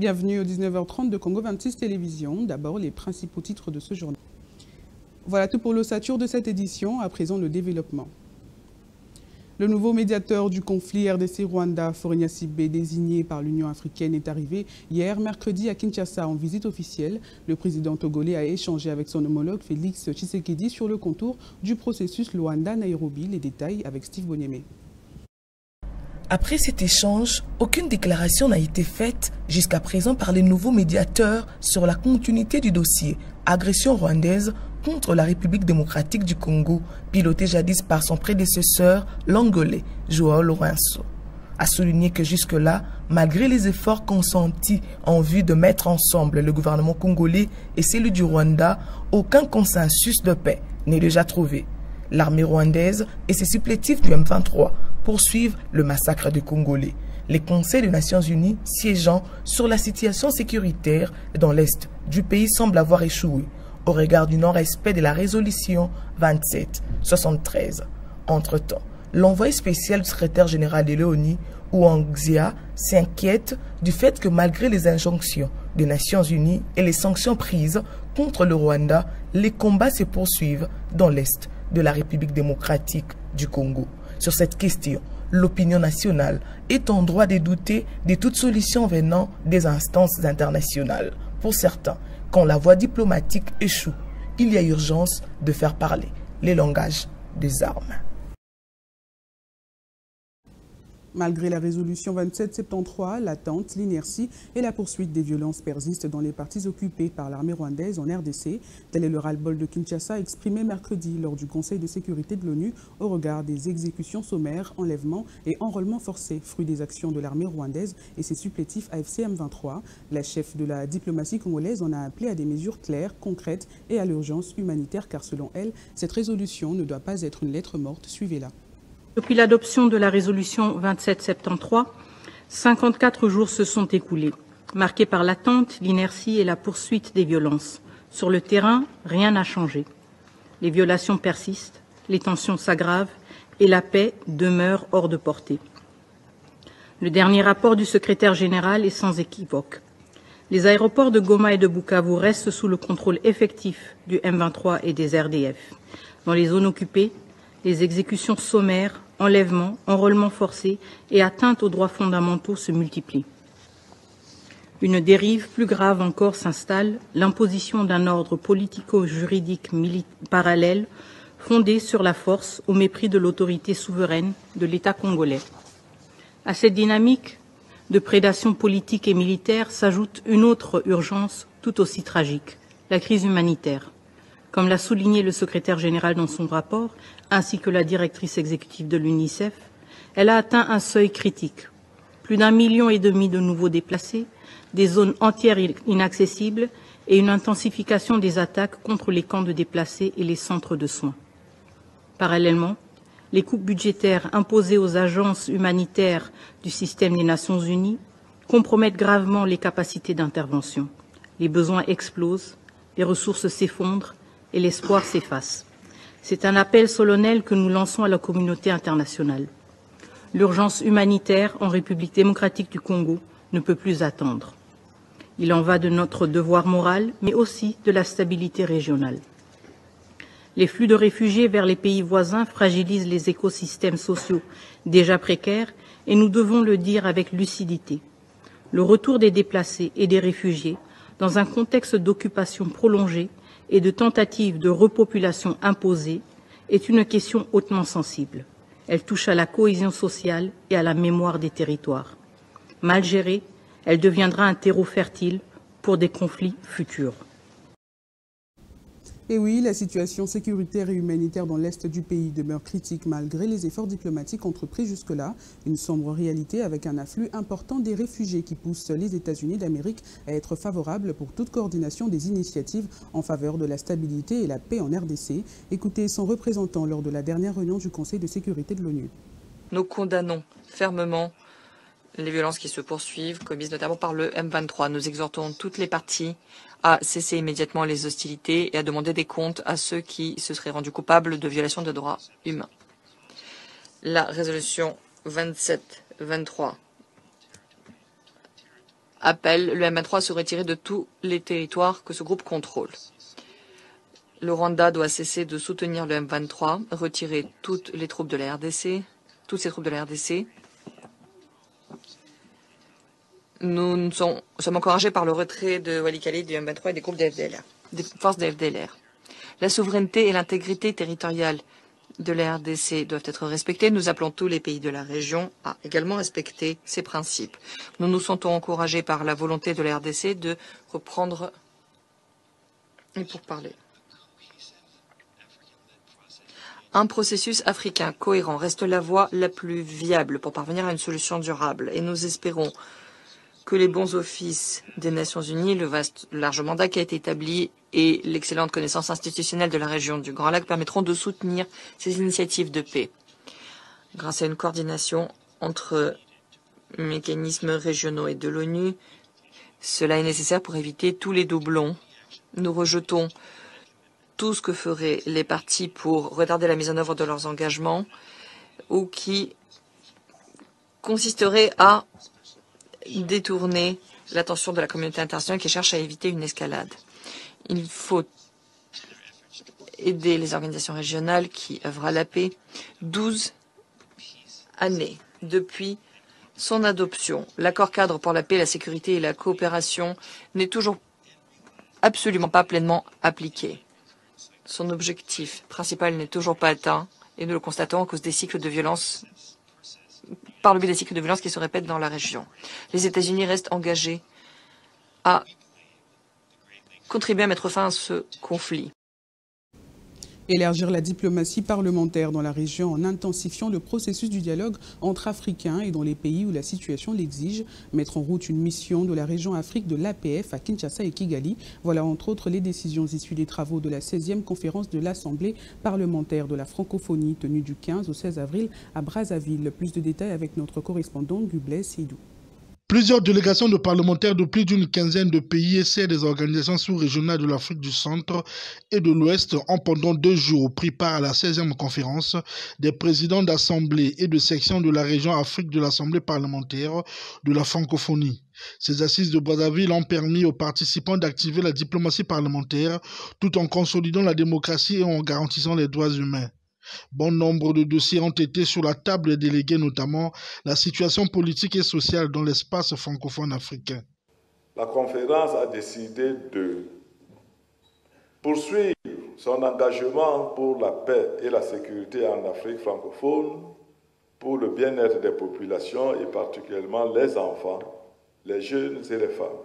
Bienvenue au 19h30 de Congo 26 Télévision. D'abord, les principaux titres de ce journal. Voilà tout pour l'ossature de cette édition. À présent, le développement. Le nouveau médiateur du conflit RDC-Rwanda, Faure Gnassingbé, désigné par l'Union africaine, est arrivé hier, mercredi, à Kinshasa en visite officielle. Le président togolais a échangé avec son homologue Félix Tshisekedi sur le contour du processus Luanda-Nairobi. Les détails avec Steve Boniemé. Après cet échange, aucune déclaration n'a été faite jusqu'à présent par les nouveaux médiateurs sur la continuité du dossier agression rwandaise contre la République démocratique du Congo, piloté jadis par son prédécesseur, l'Angolais, Joao Lourenço. A souligné que jusque-là, malgré les efforts consentis en vue de mettre ensemble le gouvernement congolais et celui du Rwanda, aucun consensus de paix n'est déjà trouvé. L'armée rwandaise et ses supplétifs du M23 poursuivent le massacre des Congolais. Les conseils des Nations Unies siégeant sur la situation sécuritaire dans l'Est du pays semblent avoir échoué au regard du non-respect de la résolution 2773. Entre-temps, l'envoyé spécial du secrétaire général de l'ONU, Ouangzia, s'inquiète du fait que malgré les injonctions des Nations Unies et les sanctions prises contre le Rwanda, les combats se poursuivent dans l'Est de la République démocratique du Congo. Sur cette question, l'opinion nationale est en droit de douter de toute solution venant des instances internationales. Pour certains, quand la voie diplomatique échoue, il y a urgence de faire parler les langages des armes. Malgré la résolution 2773, l'attente, l'inertie et la poursuite des violences persistent dans les parties occupées par l'armée rwandaise en RDC. Tel est le ras-le-bol de Kinshasa exprimé mercredi lors du Conseil de sécurité de l'ONU au regard des exécutions sommaires, enlèvements et enrôlements forcés, fruit des actions de l'armée rwandaise et ses supplétifs AFC M23. La chef de la diplomatie congolaise en a appelé à des mesures claires, concrètes et à l'urgence humanitaire car selon elle, cette résolution ne doit pas être une lettre morte. Suivez-la. Depuis l'adoption de la résolution 2773, 54 jours se sont écoulés, marqués par l'attente, l'inertie et la poursuite des violences. Sur le terrain, rien n'a changé. Les violations persistent, les tensions s'aggravent et la paix demeure hors de portée. Le dernier rapport du secrétaire général est sans équivoque. Les aéroports de Goma et de Bukavu restent sous le contrôle effectif du M23 et des RDF. Dans les zones occupées, les exécutions sommaires, enlèvements, enrôlements forcés et atteintes aux droits fondamentaux se multiplient. Une dérive plus grave encore s'installe, l'imposition d'un ordre politico-juridique parallèle fondé sur la force au mépris de l'autorité souveraine de l'État congolais. À cette dynamique de prédation politique et militaire s'ajoute une autre urgence tout aussi tragique, la crise humanitaire. Comme l'a souligné le secrétaire général dans son rapport, ainsi que la directrice exécutive de l'UNICEF, elle a atteint un seuil critique. Plus d'1,5 million de nouveaux déplacés, des zones entières inaccessibles et une intensification des attaques contre les camps de déplacés et les centres de soins. Parallèlement, les coupes budgétaires imposées aux agences humanitaires du système des Nations Unies compromettent gravement les capacités d'intervention. Les besoins explosent, les ressources s'effondrent et l'espoir s'efface. C'est un appel solennel que nous lançons à la communauté internationale. L'urgence humanitaire en République démocratique du Congo ne peut plus attendre. Il en va de notre devoir moral, mais aussi de la stabilité régionale. Les flux de réfugiés vers les pays voisins fragilisent les écosystèmes sociaux déjà précaires et nous devons le dire avec lucidité. Le retour des déplacés et des réfugiés dans un contexte d'occupation prolongée et de tentatives de repopulation imposée est une question hautement sensible. Elle touche à la cohésion sociale et à la mémoire des territoires. Mal gérée, elle deviendra un terreau fertile pour des conflits futurs. Et oui, la situation sécuritaire et humanitaire dans l'Est du pays demeure critique malgré les efforts diplomatiques entrepris jusque-là. Une sombre réalité avec un afflux important des réfugiés qui pousse les États-Unis d'Amérique à être favorables pour toute coordination des initiatives en faveur de la stabilité et la paix en RDC. Écoutez son représentant lors de la dernière réunion du Conseil de sécurité de l'ONU. Nous condamnons fermement les violences qui se poursuivent, commises notamment par le M23. Nous exhortons toutes les parties à cesser immédiatement les hostilités et à demander des comptes à ceux qui se seraient rendus coupables de violations de droits humains. La résolution 2723 appelle le M23 à se retirer de tous les territoires que ce groupe contrôle. Le Rwanda doit cesser de soutenir le M23, retirer toutes ses troupes de la RDC. Nous sommes encouragés par le retrait de Walikale du M23 et des groupes des forces de FDLR. La souveraineté et l'intégrité territoriale de la RDC doivent être respectées. Nous appelons tous les pays de la région à également respecter ces principes. Nous nous sentons encouragés par la volonté de la RDC de reprendre et pour parler. Un processus africain cohérent reste la voie la plus viable pour parvenir à une solution durable et nous espérons que les bons offices des Nations Unies, le large mandat qui a été établi et l'excellente connaissance institutionnelle de la région du Grand Lac permettront de soutenir ces initiatives de paix. Grâce à une coordination entre mécanismes régionaux et de l'ONU, cela est nécessaire pour éviter tous les doublons. Nous rejetons tout ce que feraient les partis pour retarder la mise en œuvre de leurs engagements ou qui consisterait à détourner l'attention de la communauté internationale qui cherche à éviter une escalade. Il faut aider les organisations régionales qui œuvrent à la paix. 12 années depuis son adoption, l'accord cadre pour la paix, la sécurité et la coopération n'est toujours absolument pas pleinement appliqué. Son objectif principal n'est toujours pas atteint et nous le constatons à cause des cycles de violence, par le biais des cycles de violence qui se répètent dans la région. Les États-Unis restent engagés à contribuer à mettre fin à ce conflit. Élargir la diplomatie parlementaire dans la région en intensifiant le processus du dialogue entre Africains et dans les pays où la situation l'exige. Mettre en route une mission de la région Afrique de l'APF à Kinshasa et Kigali. Voilà entre autres les décisions issues des travaux de la 16e conférence de l'Assemblée parlementaire de la francophonie tenue du 15 au 16 avril à Brazzaville. Plus de détails avec notre correspondant Gublès Seydou. Plusieurs délégations de parlementaires de plus d'une quinzaine de pays et des organisations sous-régionales de l'Afrique du Centre et de l'Ouest ont pendant 2 jours pris part à la 16e conférence des présidents d'assemblée et de section de la région Afrique de l'Assemblée parlementaire de la francophonie. Ces assises de Brazzaville ont permis aux participants d'activer la diplomatie parlementaire tout en consolidant la démocratie et en garantissant les droits humains. Bon nombre de dossiers ont été sur la table des délégués, notamment la situation politique et sociale dans l'espace francophone africain. La conférence a décidé de poursuivre son engagement pour la paix et la sécurité en Afrique francophone, pour le bien-être des populations et particulièrement les enfants, les jeunes et les femmes.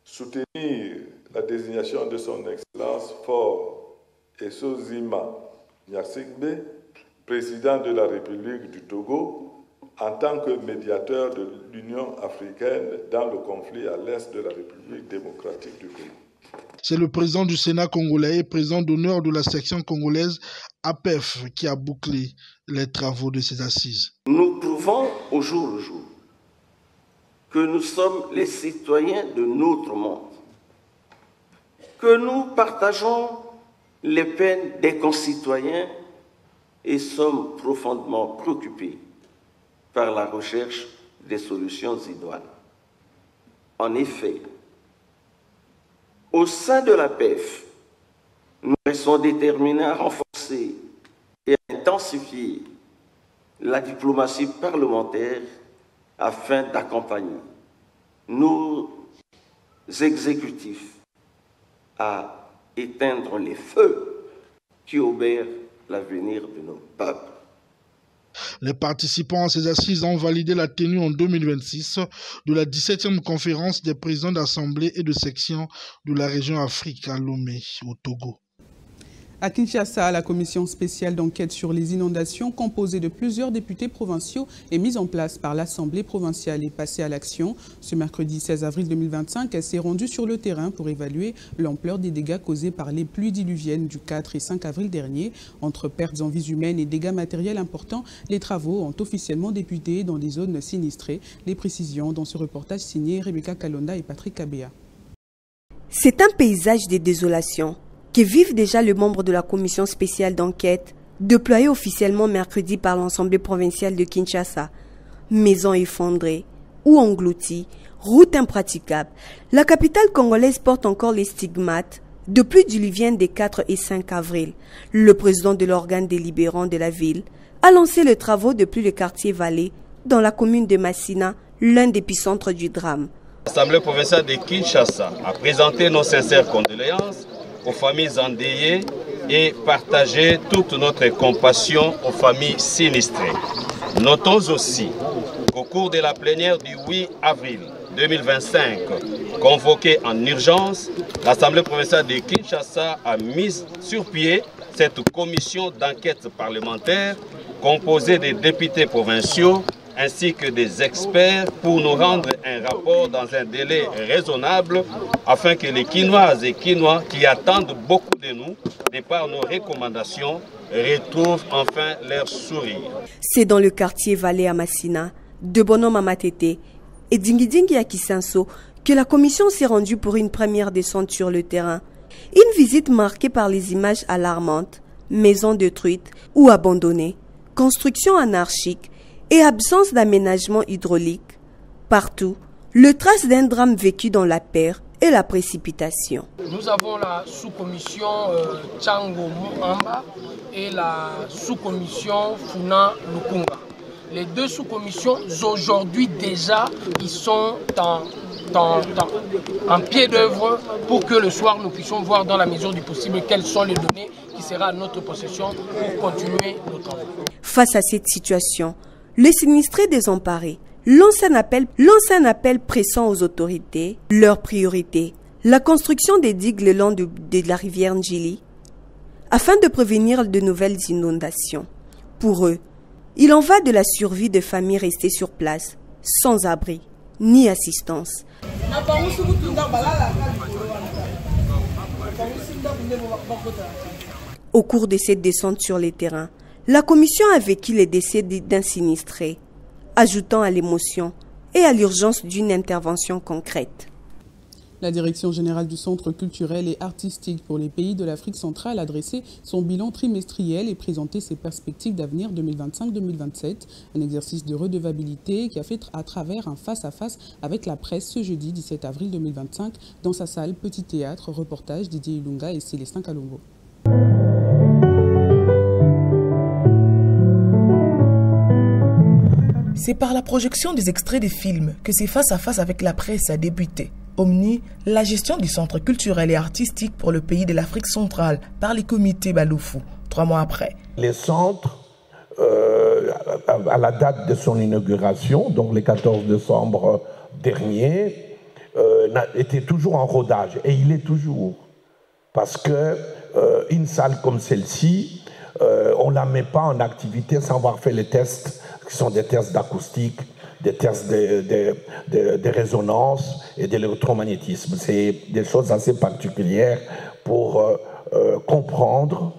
Soutenir la désignation de son Excellence Faure Essozima Gnassingbé, président de la République du Togo, en tant que médiateur de l'Union africaine dans le conflit à l'est de la République démocratique du Congo. C'est le président du Sénat congolais et président d'honneur de la section congolaise APF qui a bouclé les travaux de ces assises. Nous prouvons au jour le jour que nous sommes les citoyens de notre monde, que nous partageons les peines des concitoyens et sommes profondément préoccupés par la recherche des solutions idoines. En effet, au sein de la PEF, nous restons déterminés à renforcer et à intensifier la diplomatie parlementaire afin d'accompagner nos exécutifs à éteindre les feux qui obèrent l'avenir de nos peuples. Les participants à ces assises ont validé la tenue en 2026 de la 17e conférence des présidents d'assemblée et de section de la région Afrique à Lomé, au Togo. À Kinshasa, la commission spéciale d'enquête sur les inondations, composée de plusieurs députés provinciaux et mise en place par l'Assemblée provinciale, est passée à l'action. Ce mercredi 16 avril 2025, elle s'est rendue sur le terrain pour évaluer l'ampleur des dégâts causés par les pluies diluviennes du 4 et 5 avril dernier. Entre pertes en vies humaines et dégâts matériels importants, les travaux ont officiellement débuté dans des zones sinistrées. Les précisions dans ce reportage signé Rebecca Kalonda et Patrick Kabea. C'est un paysage de désolation que vivent déjà les membres de la commission spéciale d'enquête, déployée officiellement mercredi par l'Assemblée provinciale de Kinshasa. Maisons effondrées ou englouties, routes impraticables. La capitale congolaise porte encore les stigmates de pluies diluviennes des 4 et 5 avril. Le président de l'organe délibérant de la ville a lancé les travaux depuis le quartier Vallée, dans la commune de Massina, l'un des épicentres du drame. L'Assemblée provinciale de Kinshasa a présenté nos sincères condoléances aux familles endeuillées et partagé toute notre compassion aux familles sinistrées. Notons aussi qu'au cours de la plénière du 8 avril 2025, convoquée en urgence, l'Assemblée provinciale de Kinshasa a mis sur pied cette commission d'enquête parlementaire composée des députés provinciaux ainsi que des experts pour nous rendre un rapport dans un délai raisonnable afin que les Kinoises et Kinois qui attendent beaucoup de nous, de par nos recommandations, retrouvent enfin leur sourire. C'est dans le quartier Vallée à Massina, de Bonhomme à Matete et Dingidingi à Kisanso que la commission s'est rendue pour une première descente sur le terrain. Une visite marquée par les images alarmantes, maisons détruites ou abandonnées, constructions anarchiques et absence d'aménagement hydraulique. Partout, le trace d'un drame vécu dans la peur et la précipitation. Nous avons la sous-commission Tchango Mouamba et la sous-commission Funa Lukunga. Les deux sous-commissions, aujourd'hui déjà, ils sont en pied d'œuvre pour que le soir nous puissions voir dans la mesure du possible quelles sont les données qui seront à notre possession pour continuer nos travaux. Face à cette situation, les sinistrés désemparés lancent un appel pressant aux autorités. Leur priorité, la construction des digues le long de la rivière Ndjili, afin de prévenir de nouvelles inondations. Pour eux, il en va de la survie de familles restées sur place, sans abri ni assistance. Au cours de cette descente sur les terrains, la commission a vécu les décès d'un sinistré, ajoutant à l'émotion et à l'urgence d'une intervention concrète. La Direction générale du Centre culturel et artistique pour les pays de l'Afrique centrale a dressé son bilan trimestriel et présenté ses perspectives d'avenir 2025-2027. Un exercice de redevabilité qui a fait à travers un face-à-face avec la presse ce jeudi 17 avril 2025 dans sa salle Petit Théâtre. Reportage Didier Ilunga et Célestin Kalongo. C'est par la projection des extraits des films que ces face-à-face avec la presse a débuté. Omni, la gestion du centre culturel et artistique pour le pays de l'Afrique centrale par les comités Baloufou, 3 mois après. Les centres, à la date de son inauguration, donc le 14 décembre dernier, était toujours en rodage. Et il est toujours. Parce que une salle comme celle-ci, on ne la met pas en activité sans avoir fait les tests, qui sont des tests d'acoustique, des tests de résonance et d'électromagnétisme. C'est des choses assez particulières pour comprendre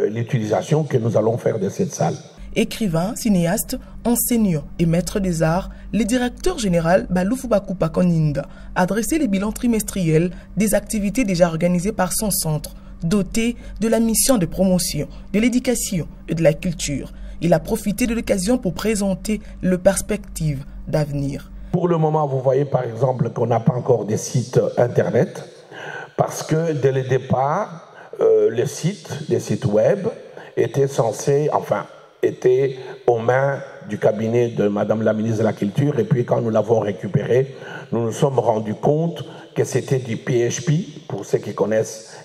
l'utilisation que nous allons faire de cette salle. Écrivain, cinéaste, enseignant et maître des arts, le directeur général Baloufou Bakupa Koninda a dressé les bilans trimestriels des activités déjà organisées par son centre, doté de la mission de promotion, de l'éducation et de la culture. Il a profité de l'occasion pour présenter les perspectives d'avenir. Pour le moment, vous voyez par exemple qu'on n'a pas encore de site internet parce que dès le départ, les sites web étaient étaient aux mains du cabinet de Madame la ministre de la Culture. Et puis quand nous l'avons récupéré, nous nous sommes rendus compte que c'était du PHP, pour ceux qui connaissent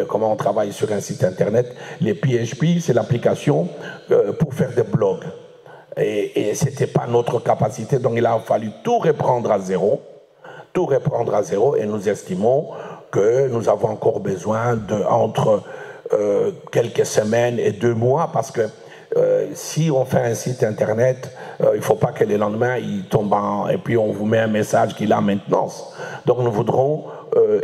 comment on travaille sur un site internet. Les PHP, c'est l'application pour faire des blogs. Et ce n'était pas notre capacité, donc il a fallu tout reprendre à zéro. Et nous estimons que nous avons encore besoin entre quelques semaines et 2 mois, parce que si on fait un site internet, il ne faut pas que le lendemain il tombe et puis on vous met un message qu'il a maintenance. Donc nous voudrons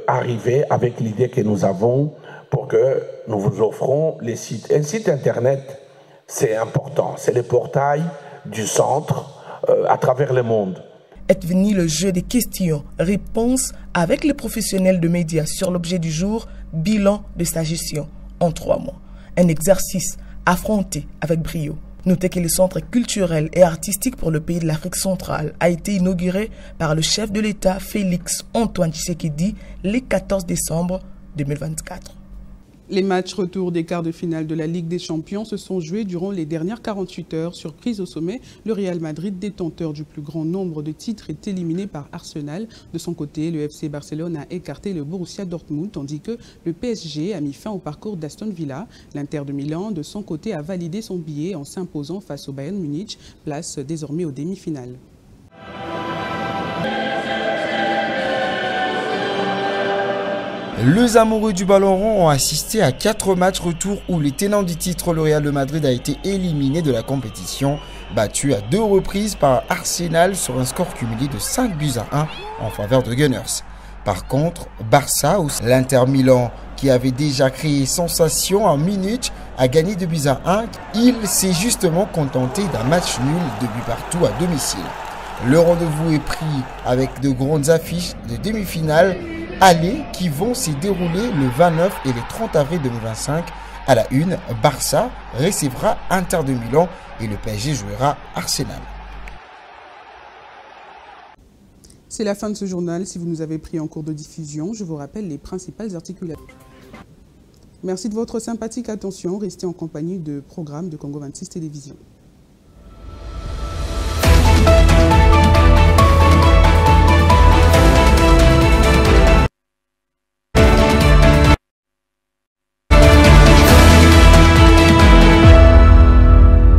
arriver avec l'idée que nous avons pour que nous vous offrons les sites. Un site internet, c'est important, c'est le portail du centre à travers le monde. Est venu le jeu des questions-réponses avec les professionnels de médias sur l'objet du jour, bilan de sa gestion en 3 mois. Un exercice affronté avec brio. Notez que le centre culturel et artistique pour le pays de l'Afrique centrale a été inauguré par le chef de l'État Félix Antoine Tshisekedi le 14 décembre 2024. Les matchs retour des quarts de finale de la Ligue des Champions se sont joués durant les dernières 48 heures. Surprise au sommet, le Real Madrid, détenteur du plus grand nombre de titres, est éliminé par Arsenal. De son côté, le FC Barcelone a écarté le Borussia Dortmund, tandis que le PSG a mis fin au parcours d'Aston Villa. L'Inter de Milan, de son côté, a validé son billet en s'imposant face au Bayern Munich, place désormais aux demi-finales. Les amoureux du ballon rond ont assisté à 4 matchs retour où les tenants du titre, le Real de Madrid, a été éliminé de la compétition, battu à 2 reprises par Arsenal sur un score cumulé de 5-1 en faveur de Gunners. Par contre, Barça, ou l'Inter Milan, qui avait déjà créé sensation en minutes, a gagné 2-1. Il s'est justement contenté d'un match nul, 2 buts partout à domicile. Le rendez-vous est pris avec de grandes affiches de demi-finale aller qui vont se dérouler le 29 et le 30 avril 2025. À la une, Barça recevra Inter de Milan et le PSG jouera Arsenal. C'est la fin de ce journal. Si vous nous avez pris en cours de diffusion, je vous rappelle les principales articulations. Merci de votre sympathique attention. Restez en compagnie de programmes de Congo 26 Télévision.